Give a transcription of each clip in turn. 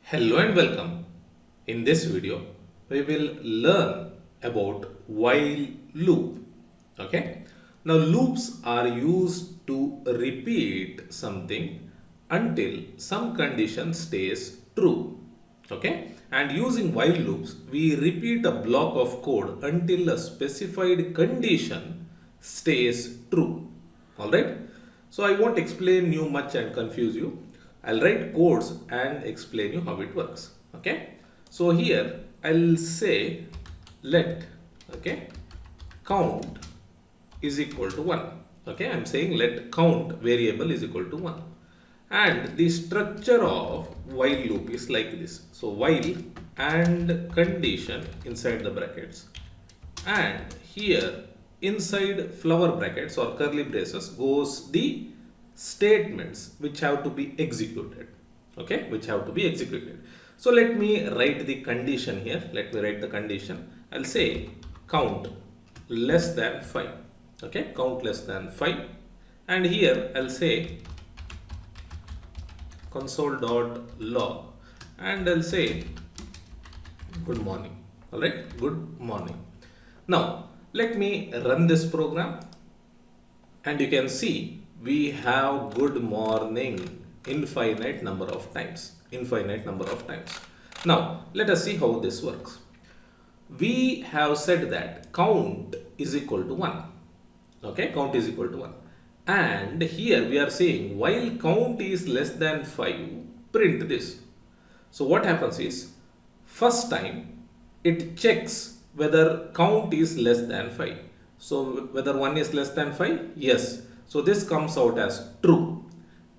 Hello and welcome. In this video, we will learn about while loop. Okay. Now loops are used to repeat something until some condition stays true. Okay. And using while loops, we repeat a block of code until a specified condition stays true. Alright. So I won't explain you much and confuse you. I'll write codes and explain you how it works. Okay. So here I'll say let count is equal to 1. Okay. I'm saying let count variable is equal to 1. And the structure of while loop is like this. So while and condition inside the brackets, and here inside flower brackets or curly braces goes the statements which have to be executed. Okay, which have to be executed. So let me write the condition here. Let me write the condition. I'll say count less than 5. Okay, count less than 5. And here I'll say console.log and I'll say good morning. Alright, good morning. Now let me run this program and you can see we have good morning infinite number of times. Now let us see how this works. We have said that count is equal to 1. Okay, count is equal to 1. And here we are saying while count is less than 5, print this. So what happens is first time it checks whether count is less than 5. So whether 1 is less than 5? Yes. So this comes out as true.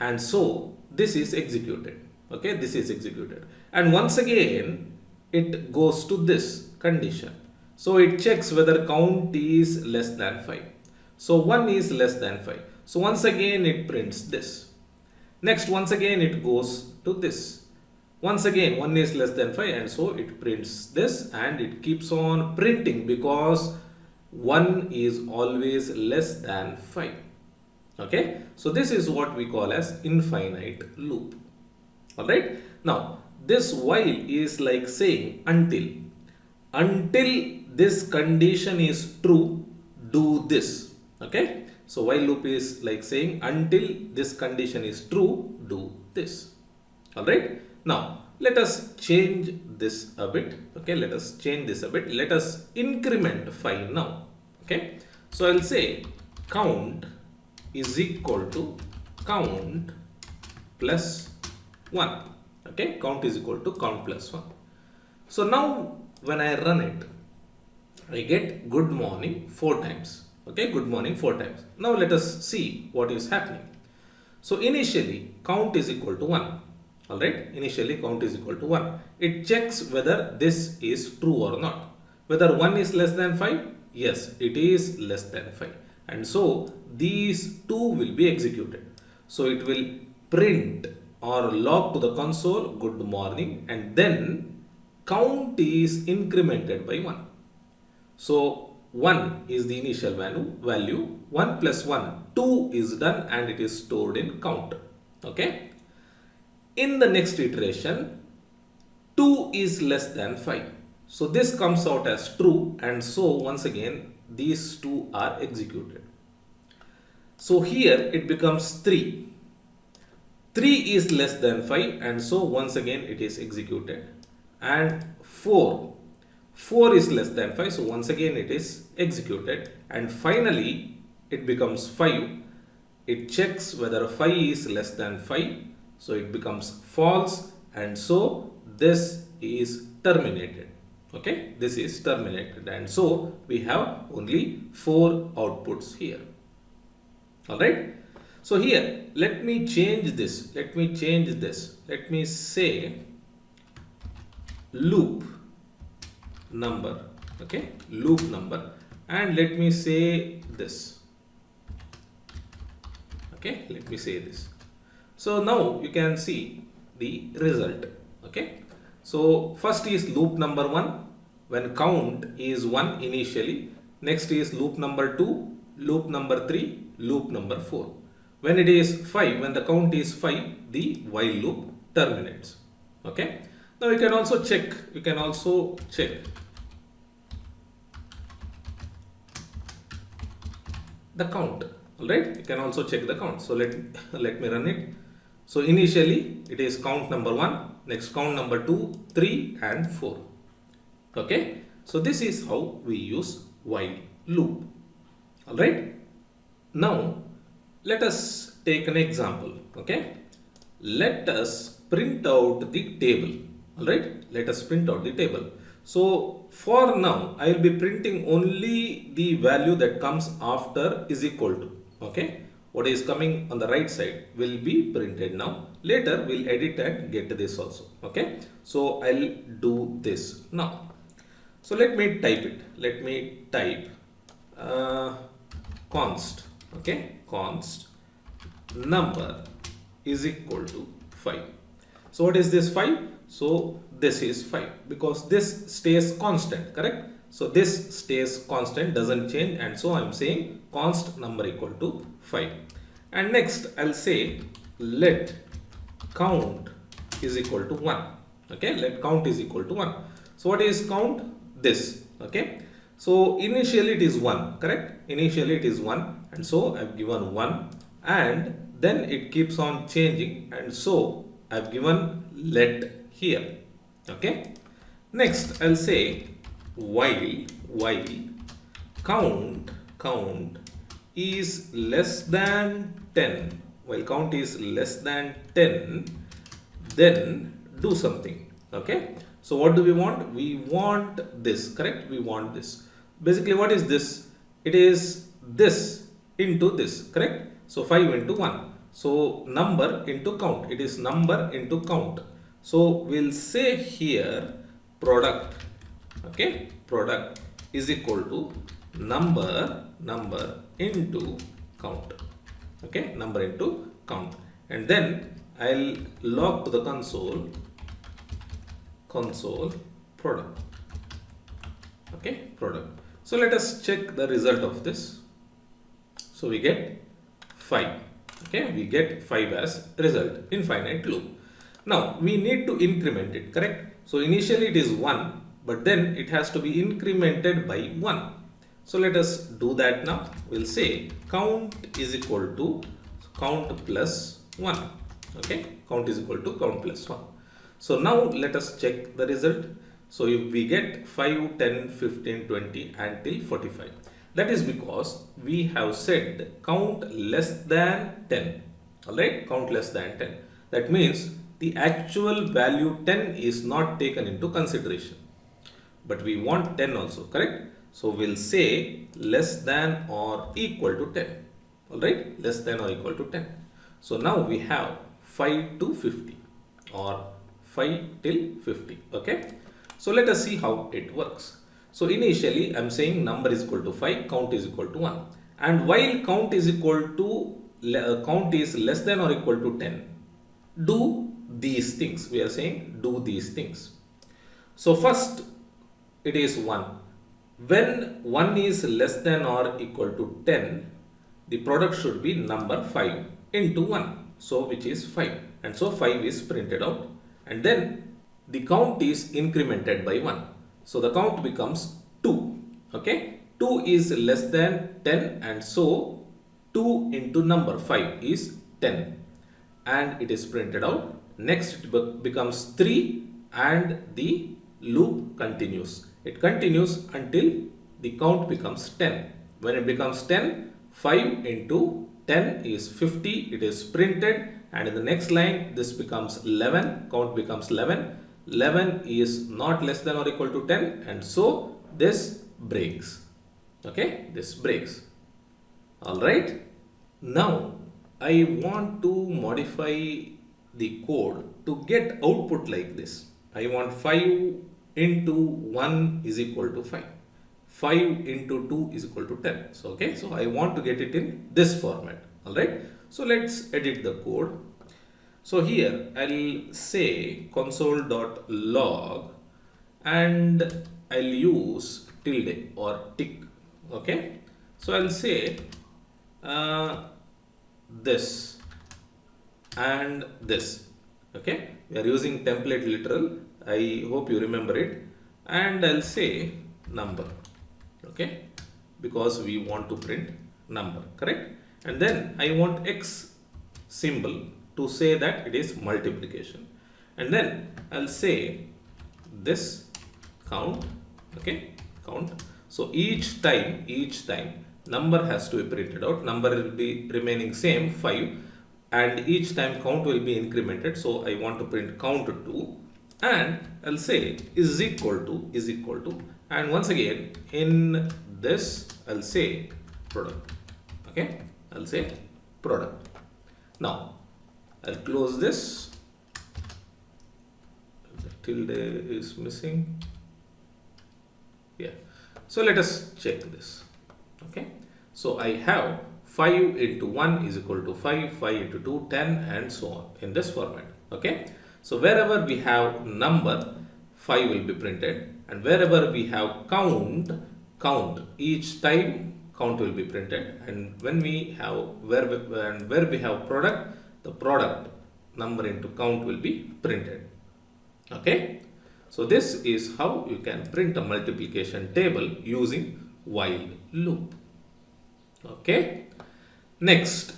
And so this is executed. Okay, this is executed. And once again it goes to this condition. So it checks whether count is less than 5. So 1 is less than 5. So once again it prints this. Next once again it goes to this. Once again 1 is less than 5 and so it prints this and it keeps on printing because 1 is always less than 5. Okay. So this is what we call as infinite loop. Alright. Now this while is like saying until this condition is true, do this. Okay. So while loop is like saying until this condition is true, do this. Alright. Now let us change this a bit. Okay, let us change this a bit. Let us increment 5 now. Okay. So I'll say count is equal to count plus 1. Okay, count is equal to count plus 1. So now when I run it, I get good morning 4 times. Okay, good morning 4 times. Now let us see what is happening. So initially count is equal to 1. Alright, initially count is equal to 1. It checks whether this is true or not. Whether 1 is less than 5? Yes, it is less than 5. And so these two will be executed. So it will print or log to the console good morning and then count is incremented by 1. So 1 is the initial value, 1 plus 1, 2 is done and it is stored in count. Okay. In the next iteration, 2 is less than 5. So this comes out as true and so once again these two are executed. So here it becomes 3. 3 is less than 5 and so once again it is executed. And 4 is less than 5, so once again it is executed. And finally it becomes 5. It checks whether 5 is less than 5, so it becomes false and so this is terminated. Okay, this is terminated and so we have only 4 outputs here. Alright. So here let me change this. Let me say loop number. Okay, loop number, and let me say this. Okay, let me say this. So now you can see the result. Okay, so first is loop number 1 when count is 1 initially. Next is loop number 2, loop number 3, loop number 4. When it is 5, when the count is 5, the while loop terminates. Okay. Now you can also check the count. All right, you can also check the count. So let me run it. So initially it is count number 1, next count number 2, 3 and 4. Okay, so this is how we use while loop. All right, now let us take an example. Okay, let us print out the table. All right, let us print out the table. So for now I will be printing only the value that comes after is equal to. Okay, what is coming on the right side will be printed now. Later we'll edit and get this also. Okay, so I'll do this now. So let me type it. Let me type const. Okay, const number is equal to 5. So what is this 5? So this is 5 because this stays constant, correct? So this stays constant, doesn't change, and so I'm saying const number equal to 5. And next I'll say let count is equal to 1. Okay, let count is equal to 1. So what is count? This. Okay, so initially it is 1, correct? Initially it is 1, and so I've given 1, and then it keeps on changing, and so I've given let here. Okay, next I'll say while count is less than 10, while count is less than 10, then do something. Okay, so what do we want? We want this, correct? We want this. Basically what is this? It is this into this, correct? So 5 into 1. So number into count. It is number into count. So we'll say here product. Okay, product is equal to number into count. Okay, number into count. And then I'll log to the console product. Okay, product. So let us check the result of this. So we get 5. Okay, we get 5 as result, infinite loop. Now we need to increment it, correct? So initially it is 1, but then it has to be incremented by 1. So let us do that now. We'll say count is equal to count plus 1. Okay, count is equal to count plus 1. So now let us check the result. So if we get 5, 10, 15, 20 until 45. That is because we have said count less than 10. Alright, count less than 10. That means the actual value 10 is not taken into consideration. But we want 10 also, correct? So we'll say less than or equal to 10. Alright, less than or equal to 10. So now we have 5 to 50 or 5 till 50. Okay. So let us see how it works. So initially I'm saying number is equal to 5, count is equal to 1. And while count is equal to, count is less than or equal to 10, do these things. We are saying do these things. So first it is 1. When 1 is less than or equal to 10, the product should be number 5 into 1. So which is 5. And so 5 is printed out. And then the count is incremented by 1. So the count becomes 2. Okay. 2 is less than 10, and so 2 into number 5 is 10. And it is printed out. Next it becomes 3 and the loop continues. It continues until the count becomes 10. When it becomes 10, 5 into 10 is 50. It is printed, and in the next line this becomes 11. Count becomes 11. 11 is not less than or equal to 10, and so this breaks. Okay, this breaks. Alright, now I want to modify the code to get output like this. I want 5 into 1 is equal to 5. 5 into 2 is equal to 10. So okay, so I want to get it in this format. Alright, so let's edit the code. So here I'll say console.log and I'll use tilde or tick. Okay, so I'll say this and this. Okay, we are using template literal. I hope you remember it. And I'll say number, okay, because we want to print number, correct? And then I want X symbol to say that it is multiplication. And then I'll say this count, okay, count. So each time number has to be printed out. Number will be remaining same 5, and each time count will be incremented. So I want to print count 2, and I'll say is equal to, and once again in this I'll say product, okay, I'll say product. Now I'll close this. The tilde is missing. Yeah. So let us check this. Okay. So I have 5 into 1 is equal to 5, 5 into 2, 10, and so on in this format. Okay. So wherever we have number, 5 will be printed, and wherever we have count, each time count will be printed, and when we have where we have product, the product number into count will be printed. Okay. So this is how you can print a multiplication table using while loop. Okay. Next,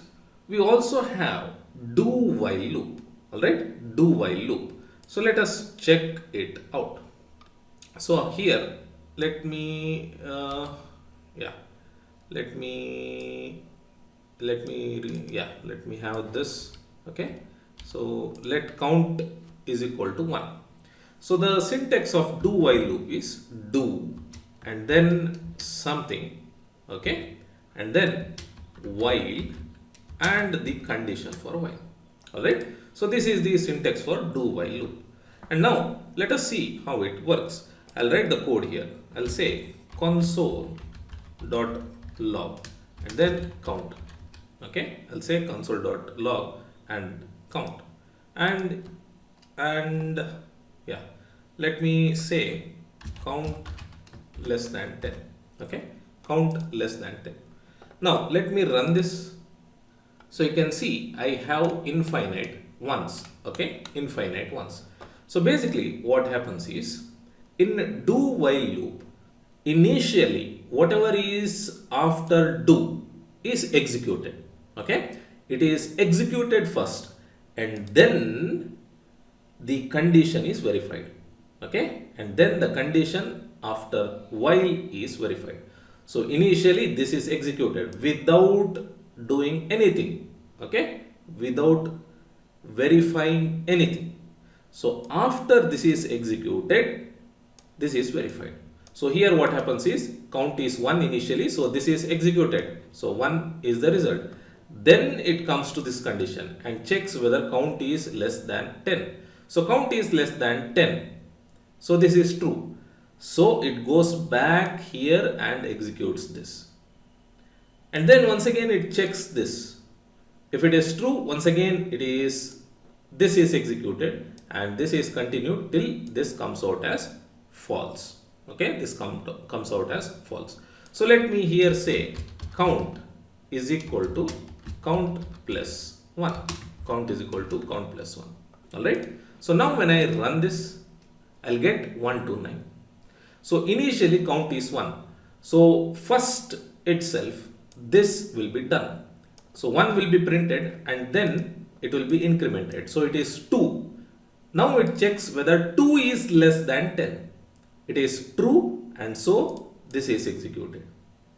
we also have do while loop. Alright, do while loop. So let us check it out. So here, let me have this. Okay. So let count is equal to 1. So the syntax of do while loop is do and then something, okay, and then while and the condition for while. Alright. So this is the syntax for do while loop. And now let us see how it works. I'll write the code here. I'll say console.log and then count. Okay. I'll say console.log and count. And yeah, let me say count less than 10. Okay. Count less than 10. Now let me run this. So you can see I have infinite ones. Okay, infinite ones. So basically what happens is in do while loop, initially whatever is after do is executed. Okay, it is executed first and then the condition is verified. Okay, and then the condition after while is verified. So initially this is executed without doing anything, okay, without verifying anything. So after this is executed, this is verified. So here what happens is count is 1 initially, so this is executed, so 1 is the result. Then it comes to this condition and checks whether count is less than 10. So count is less than 10, so this is true. So it goes back here and executes this. And then once again it checks this. If it is true, once again this is executed and this is continued till this comes out as false. Okay, this comes out as false. So let me here say count is equal to count plus 1. Count is equal to count plus 1. Alright. So now when I run this, I'll get 1 to 9. So initially count is 1. So first itself this will be done. So 1 will be printed and then it will be incremented. So it is 2. Now it checks whether 2 is less than 10. It is true and so this is executed.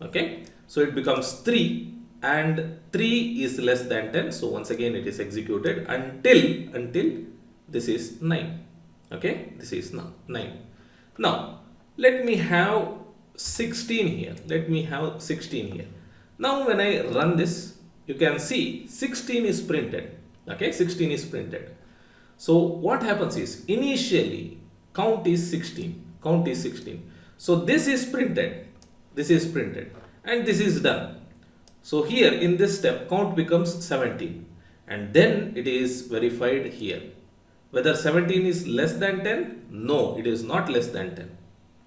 Okay. So it becomes 3 and 3 is less than 10. So once again it is executed until this is 9. Okay. This is 9. Now let me have 16 here. Let me have 16 here. Now when I run this, you can see 16 is printed. Okay, 16 is printed. So what happens is initially count is 16. Count is 16. So this is printed. This is printed and this is done. So here in this step count becomes 17 and then it is verified here. Whether 17 is less than 10? No, it is not less than 10.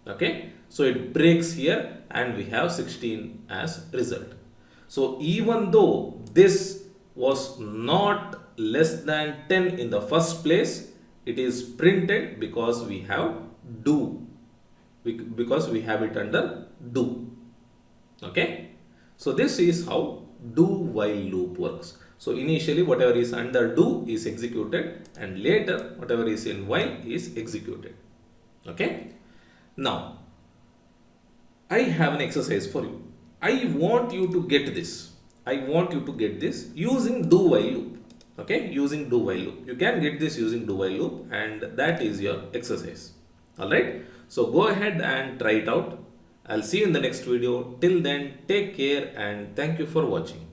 Okay, so it breaks here and we have 16 as result. So even though this was not less than 10 in the first place, it is printed because we have do, because we have it under do. Okay, so this is how do while loop works. So initially whatever is under do is executed, and later whatever is in while is executed. Okay, now I have an exercise for you. I want you to get this. I want you to get this using do while loop. Okay, using do while loop. You can get this using do while loop, and that is your exercise. Alright, so go ahead and try it out. I'll see you in the next video. Till then, take care and thank you for watching.